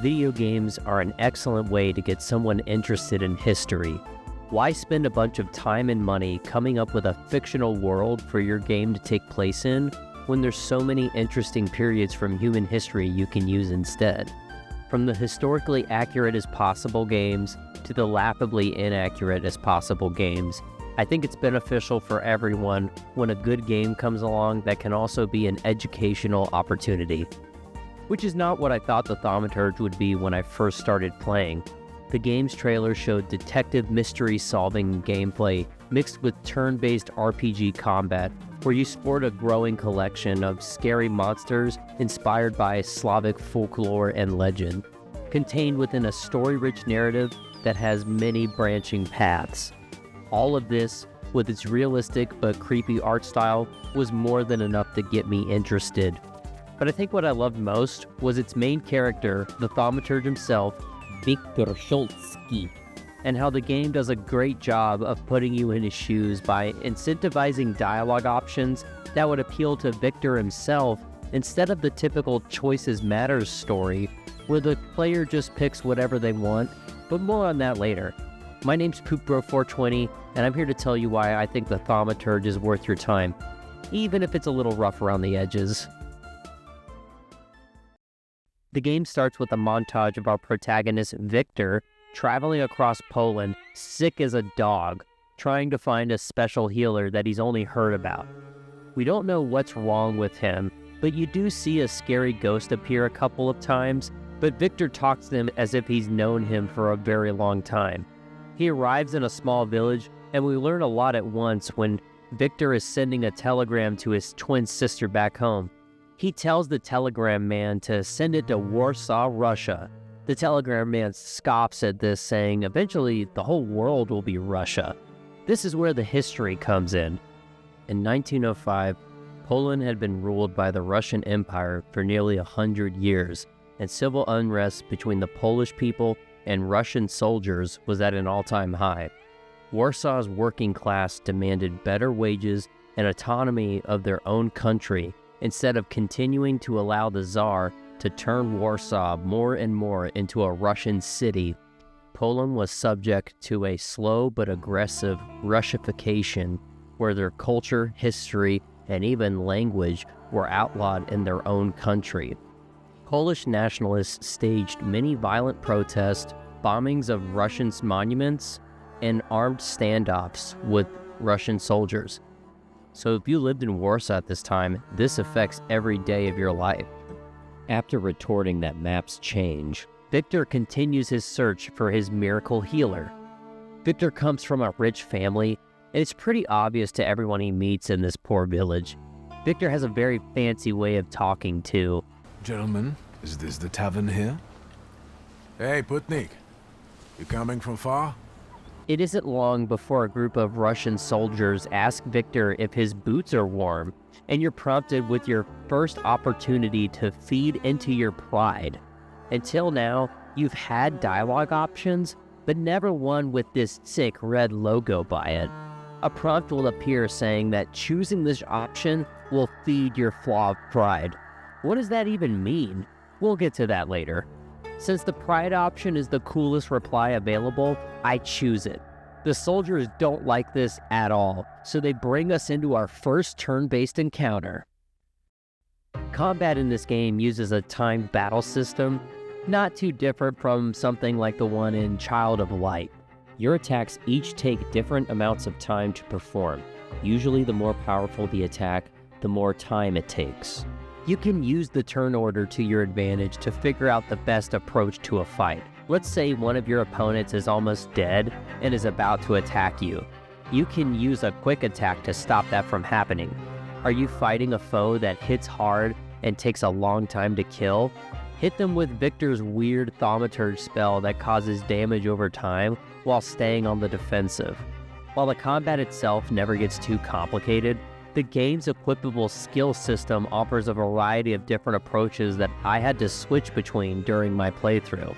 Video games are an excellent way to get someone interested in history. Why spend a bunch of time and money coming up with a fictional world for your game to take place in when there's so many interesting periods from human history you can use instead? From the historically accurate as possible games to the laughably inaccurate as possible games, I think it's beneficial for everyone when a good game comes along that can also be an educational opportunity. Which is not what I thought the Thaumaturge would be when I first started playing. The game's trailer showed detective mystery-solving gameplay mixed with turn-based RPG combat, where you sport a growing collection of scary monsters inspired by Slavic folklore and legend, contained within a story-rich narrative that has many branching paths. All of this, with its realistic but creepy art style, was more than enough to get me interested. But I think what I loved most was its main character, the Thaumaturge himself, Viktor Schultzky, and how the game does a great job of putting you in his shoes by incentivizing dialogue options that would appeal to Viktor himself instead of the typical choices matters story where the player just picks whatever they want, but more on that later. My name's PoopBro420, and I'm here to tell you why I think the Thaumaturge is worth your time, even if it's a little rough around the edges. The game starts with a montage of our protagonist, Viktor, traveling across Poland, sick as a dog, trying to find a special healer that he's only heard about. We don't know what's wrong with him, but you do see a scary ghost appear a couple of times, but Viktor talks to him as if he's known him for a very long time. He arrives in a small village, and we learn a lot at once when Viktor is sending a telegram to his twin sister back home. He tells the telegram man to send it to Warsaw, Russia. The telegram man scoffs at this, saying eventually the whole world will be Russia. This is where the history comes in. In 1905, Poland had been ruled by the Russian Empire for nearly 100 years, and civil unrest between the Polish people and Russian soldiers was at an all-time high. Warsaw's working class demanded better wages and autonomy of their own country, instead of continuing to allow the Tsar to turn Warsaw more and more into a Russian city. Poland was subject to a slow but aggressive Russification, where their culture, history, and even language were outlawed in their own country. Polish nationalists staged many violent protests, bombings of Russian monuments, and armed standoffs with Russian soldiers. So if you lived in Warsaw at this time, this affects every day of your life. After retorting that maps change, Viktor continues his search for his miracle healer. Viktor comes from a rich family, and it's pretty obvious to everyone he meets in this poor village. Viktor has a very fancy way of talking too. Gentlemen, is this the tavern here? Hey, Putnik, you coming from far? It isn't long before a group of Russian soldiers ask Viktor if his boots are warm, and you're prompted with your first opportunity to feed into your pride. Until now, you've had dialogue options, but never one with this sick red logo by it. A prompt will appear saying that choosing this option will feed your flaw of pride. What does that even mean? We'll get to that later. Since the pride option is the coolest reply available, I choose it. The soldiers don't like this at all, so they bring us into our first turn-based encounter. Combat in this game uses a timed battle system, not too different from something like the one in Child of Light. Your attacks each take different amounts of time to perform. Usually the more powerful the attack, the more time it takes. You can use the turn order to your advantage to figure out the best approach to a fight. Let's say one of your opponents is almost dead and is about to attack you. You can use a quick attack to stop that from happening. Are you fighting a foe that hits hard and takes a long time to kill? Hit them with Viktor's weird Thaumaturge spell that causes damage over time while staying on the defensive. While the combat itself never gets too complicated, the game's equipable skill system offers a variety of different approaches that I had to switch between during my playthrough.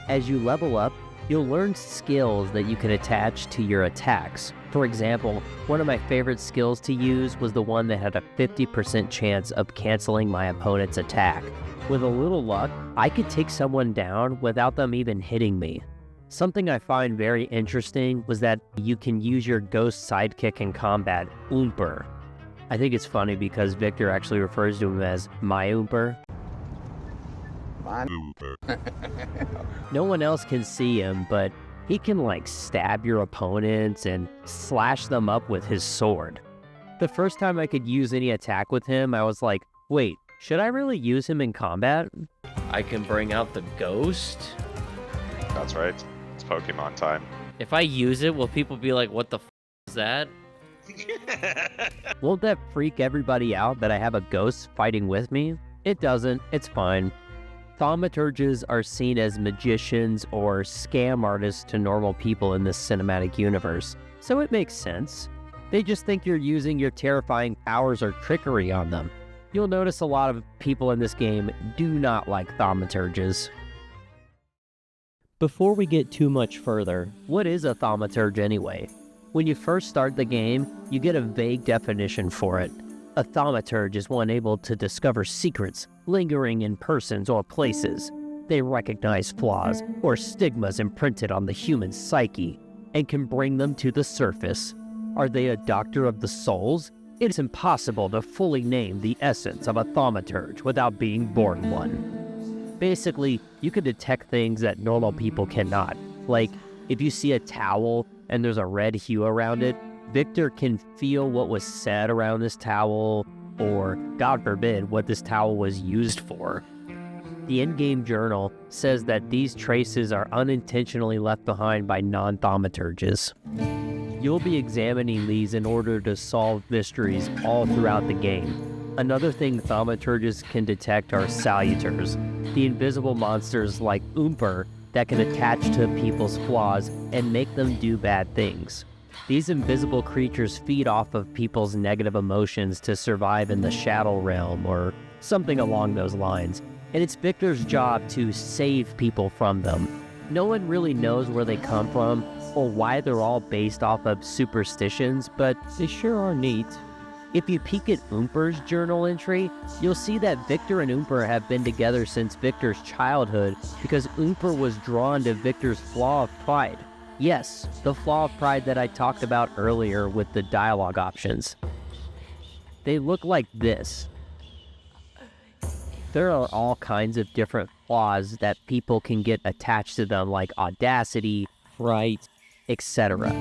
As you level up, you'll learn skills that you can attach to your attacks, For example, one of my favorite skills to use was the one that had a 50% chance of canceling my opponent's attack. With a little luck, I could take someone down without them even hitting me. Something I find very interesting was that you can use your ghost sidekick in combat, Oomper. I think it's funny because Victor actually refers to him as my Oomper. No one else can see him, but he can stab your opponents and slash them up with his sword. The first time I could use any attack with him, I was like, wait, should I really use him in combat? I can bring out the ghost? That's right. It's Pokemon time. If I use it, will people be like, what the is that? Won't that freak everybody out that I have a ghost fighting with me? It doesn't. It's fine. Thaumaturges are seen as magicians or scam artists to normal people in this cinematic universe, so it makes sense. They just think you're using your terrifying powers or trickery on them. You'll notice a lot of people in this game do not like thaumaturges. Before we get too much further, what is a thaumaturge anyway? When you first start the game, you get a vague definition for it. A thaumaturge is one able to discover secrets lingering in persons or places. They recognize flaws or stigmas imprinted on the human psyche and can bring them to the surface. Are they a doctor of the souls? It's impossible to fully name the essence of a thaumaturge without being born one. Basically, you can detect things that normal people cannot. Like, if you see a towel and there's a red hue around it, Victor can feel what was said around this towel, or, God forbid, what this towel was used for. The in-game journal says that these traces are unintentionally left behind by non-thaumaturges. You'll be examining these in order to solve mysteries all throughout the game. Another thing thaumaturges can detect are salutors, the invisible monsters like Oomper that can attach to people's flaws and make them do bad things. These invisible creatures feed off of people's negative emotions to survive in the shadow realm or something along those lines, and it's Victor's job to save people from them. No one really knows where they come from or why they're all based off of superstitions, but they sure are neat. If you peek at Oomper's journal entry, you'll see that Victor and Oomper have been together since Victor's childhood because Oomper was drawn to Victor's flaw of pride. Yes, the flaw of pride that I talked about earlier with the dialogue options. They look like this. There are all kinds of different flaws that people can get attached to them, like audacity, fright, etc.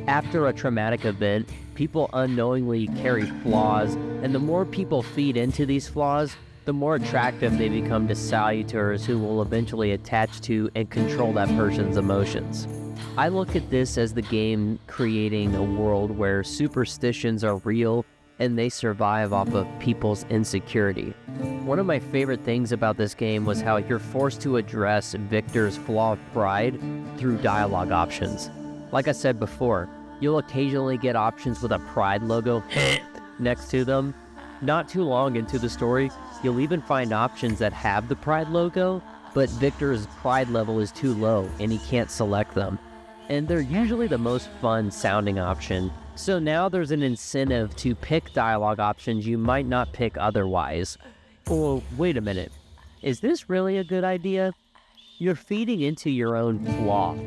After a traumatic event, people unknowingly carry flaws, and the more people feed into these flaws, the more attractive they become to salutors who will eventually attach to and control that person's emotions. I look at this as the game creating a world where superstitions are real and they survive off of people's insecurity. One of my favorite things about this game was how you're forced to address Victor's flaw of pride through dialogue options. Like I said before, you'll occasionally get options with a pride logo next to them. Not too long into the story, you'll even find options that have the pride logo, but Victor's pride level is too low and he can't select them. And they're usually the most fun sounding option. So now there's an incentive to pick dialogue options you might not pick otherwise. Oh, wait a minute. Is this really a good idea? You're feeding into your own flaw.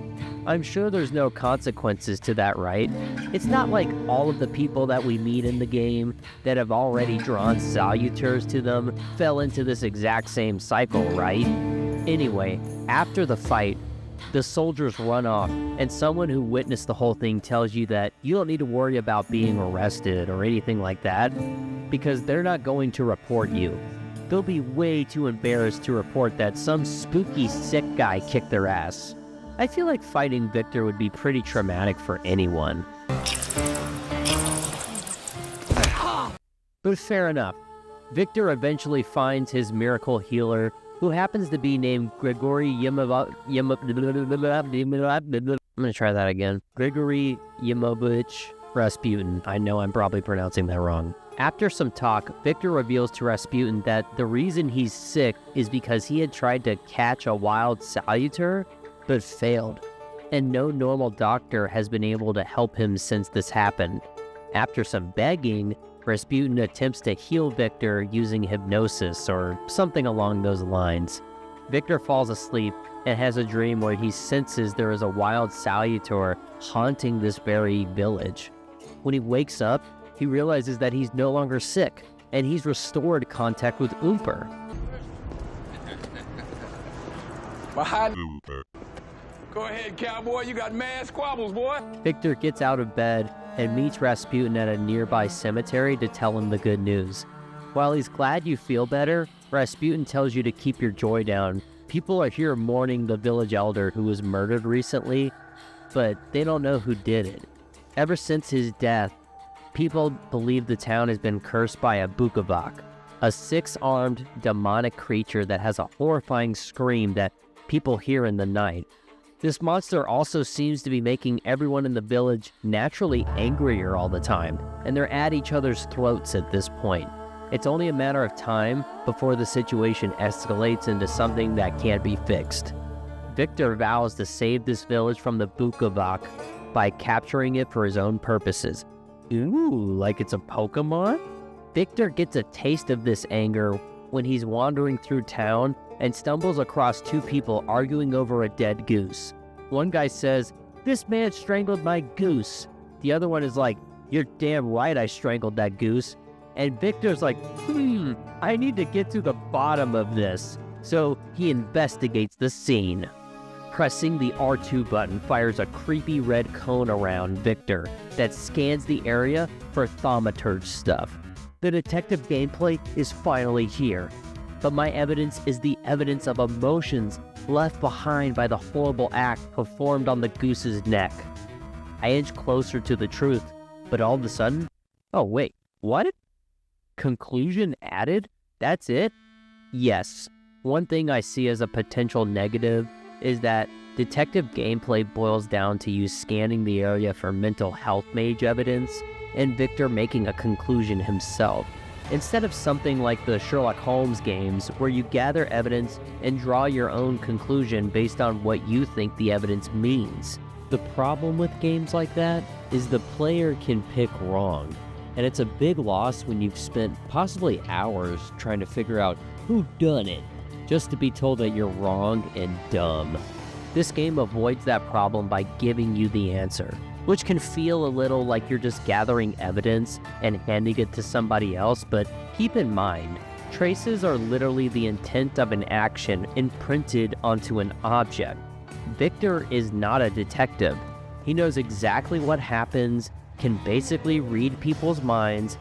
I'm sure there's no consequences to that, right? It's not like all of the people that we meet in the game that have already drawn salutors to them fell into this exact same cycle, right? Anyway, after the fight, the soldiers run off, and someone who witnessed the whole thing tells you that you don't need to worry about being arrested or anything like that, because they're not going to report you. They'll be way too embarrassed to report that some spooky sick guy kicked their ass. I feel like fighting Victor would be pretty traumatic for anyone. But fair enough. Victor eventually finds his miracle healer, who happens to be named Grigory I'm gonna try that again. Grigory Yamovich Rasputin. I know I'm probably pronouncing that wrong. After some talk, Victor reveals to Rasputin that the reason he's sick is because he had tried to catch a wild salutor, but failed. and no normal doctor has been able to help him since this happened. After some begging, Rasputin attempts to heal Victor using hypnosis or something along those lines. Victor falls asleep and has a dream where he senses there is a wild salutor haunting this very village. When he wakes up, he realizes that he's no longer sick, and he's restored contact with Oomper. Go ahead, cowboy. You got mad squabbles, boy. Victor gets out of bed and meets Rasputin at a nearby cemetery to tell him the good news. While he's glad you feel better, Rasputin tells you to keep your joy down. People are here mourning the village elder who was murdered recently, but they don't know who did it. Ever since his death, people believe the town has been cursed by a Bukavak, a six-armed demonic creature that has a horrifying scream that people hear in the night. This monster also seems to be making everyone in the village naturally angrier all the time, and they're at each other's throats at this point. It's only a matter of time before the situation escalates into something that can't be fixed. Victor vows to save this village from the Bukavak by capturing it for his own purposes. Ooh, like it's a Pokemon? Victor gets a taste of this anger when he's wandering through town and stumbles across two people arguing over a dead goose. One guy says, "This man strangled my goose." The other one is like, "You're damn right I strangled that goose." And Victor's like, I need to get to the bottom of this. So he investigates the scene. Pressing the R2 button fires a creepy red cone around Victor that scans the area for Thaumaturge stuff. The detective gameplay is finally here, but my evidence is the evidence of emotions left behind by the horrible act performed on the goose's neck. I inch closer to the truth, but all of a sudden, oh wait, what? Conclusion added? That's it? Yes. One thing I see as a potential negative is that detective gameplay boils down to you scanning the area for mental health mage evidence and Victor making a conclusion himself, instead of something like the Sherlock Holmes games where you gather evidence and draw your own conclusion based on what you think the evidence means. The problem with games like that is the player can pick wrong, and it's a big loss when you've spent possibly hours trying to figure out who done it, just to be told that you're wrong and dumb. This game avoids that problem by giving you the answer, which can feel a little like you're just gathering evidence and handing it to somebody else, but keep in mind, traces are literally the intent of an action imprinted onto an object. Victor is not a detective. He knows exactly what happens, can basically read people's minds,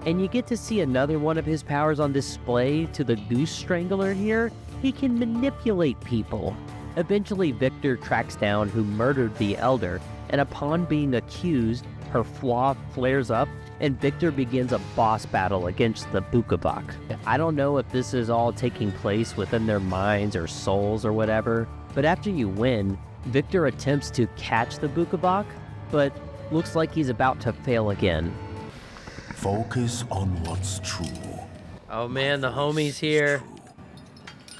and you get to see another one of his powers on display to the goose strangler here. He can manipulate people. Eventually, Victor tracks down who murdered the elder, and upon being accused, her flaw flares up, and Victor begins a boss battle against the Bukavak. I don't know if this is all taking place within their minds or souls or whatever, but after you win, Victor attempts to catch the Bukavak, but looks like he's about to fail again. Focus on what's true. Oh man, the homie's here.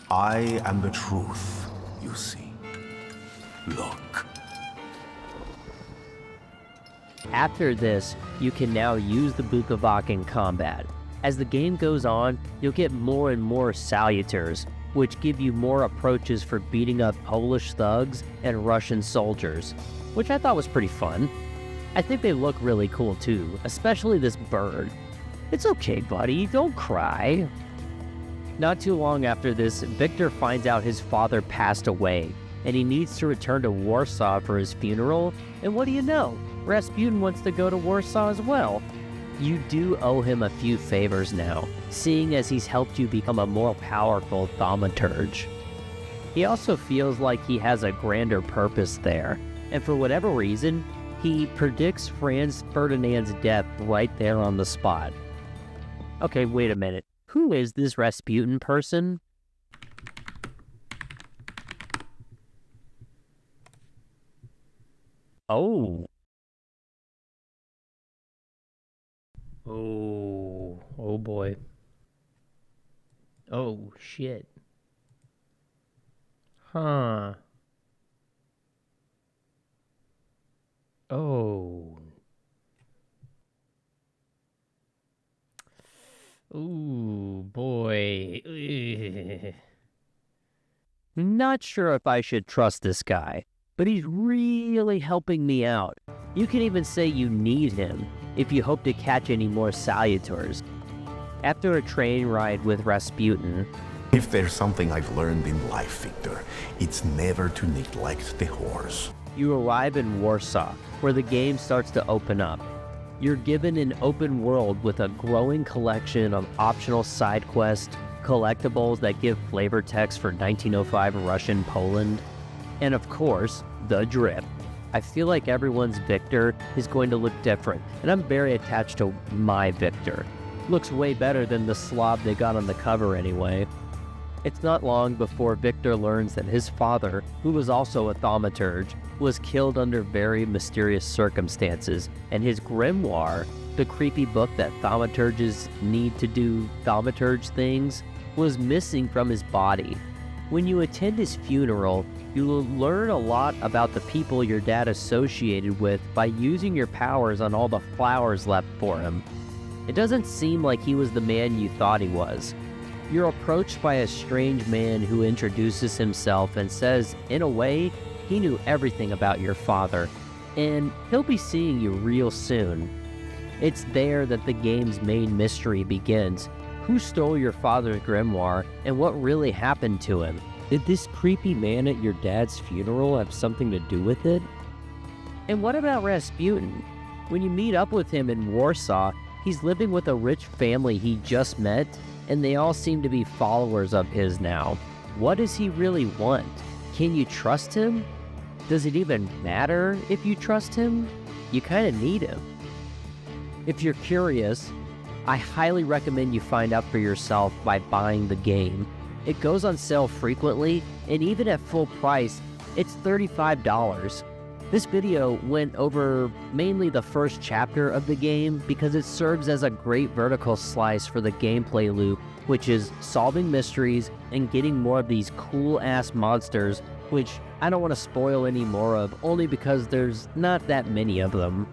I am the truth, you see. Look. After this, you can now use the Bukavak in combat. As the game goes on, you'll get more and more salutors, which give you more approaches for beating up Polish thugs and Russian soldiers, which I thought was pretty fun. I think they look really cool too, especially this bird. It's okay, buddy, don't cry. Not too long after this, Victor finds out his father passed away, and he needs to return to Warsaw for his funeral, and what do you know? Rasputin wants to go to Warsaw as well. You do owe him a few favors now, seeing as he's helped you become a more powerful Thaumaturge. He also feels like he has a grander purpose there, and for whatever reason, he predicts Franz Ferdinand's death right there on the spot. Okay, wait a minute. Who is this Rasputin person? Oh. Oh boy. Oh, shit. Huh. Oh. Ooh, boy. Ugh. Not sure if I should trust this guy, but he's really helping me out. You can even say you need him if you hope to catch any more salutors. After a train ride with Rasputin, If there's something I've learned in life, Victor, it's never to neglect the horse. you arrive in Warsaw, where the game starts to open up. You're given an open world with a growing collection of optional side quests, collectibles that give flavor text for 1905 Russian Poland, and of course, the drip. I feel like everyone's Victor is going to look different, and I'm very attached to my Victor. Looks way better than the slob they got on the cover anyway. It's not long before Victor learns that his father, who was also a thaumaturge, was killed under very mysterious circumstances, and his grimoire, the creepy book that thaumaturges need to do thaumaturge things, was missing from his body. When you attend his funeral, you will learn a lot about the people your dad associated with by using your powers on all the flowers left for him. It doesn't seem like he was the man you thought he was. You're approached by a strange man who introduces himself and says, in a way, he knew everything about your father, and he'll be seeing you real soon. It's there that the game's main mystery begins. Who stole your father's grimoire, and what really happened to him? Did this creepy man at your dad's funeral have something to do with it? And what about Rasputin? When you meet up with him in Warsaw, he's living with a rich family he just met, and they all seem to be followers of his now. What does he really want? Can you trust him? Does it even matter if you trust him? You kind of need him. If you're curious, I highly recommend you find out for yourself by buying the game. It goes on sale frequently, and even at full price, it's $35. This video went over mainly the first chapter of the game because it serves as a great vertical slice for the gameplay loop, which is solving mysteries and getting more of these cool-ass monsters, which I don't want to spoil any more of, only because there's not that many of them.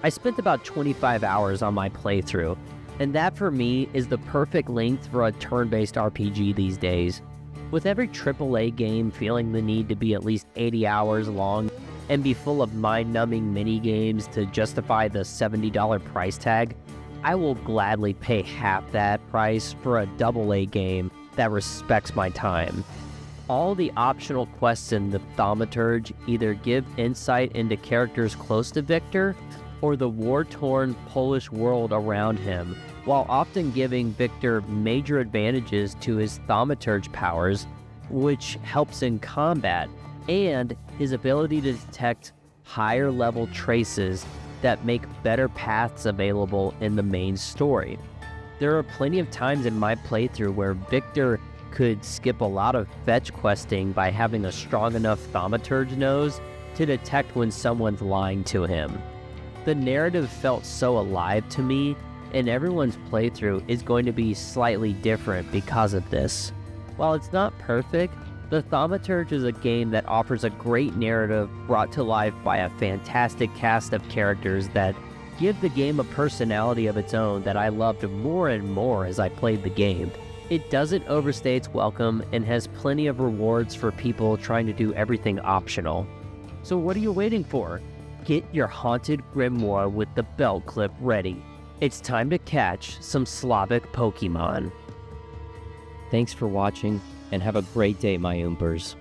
I spent about 25 hours on my playthrough, and that for me is the perfect length for a turn-based RPG these days. With every AAA game feeling the need to be at least 80 hours long and be full of mind-numbing mini-games to justify the $70 price tag, I will gladly pay half that price for a AA game that respects my time. All the optional quests in the Thaumaturge either give insight into characters close to Victor or the war-torn Polish world around him, while often giving Victor major advantages to his Thaumaturge powers, which helps in combat, and his ability to detect higher level traces that make better paths available in the main story. There are plenty of times in my playthrough where Victor could skip a lot of fetch questing by having a strong enough thaumaturge nose to detect when someone's lying to him. The narrative felt so alive to me, and everyone's playthrough is going to be slightly different because of this. While it's not perfect, the Thaumaturge is a game that offers a great narrative brought to life by a fantastic cast of characters that give the game a personality of its own that I loved more and more as I played the game. It doesn't overstay its welcome and has plenty of rewards for people trying to do everything optional. So what are you waiting for? Get your haunted grimoire with the belt clip ready. It's time to catch some Slavic Pokemon. Thanks for watching, and have a great day, my Oompers.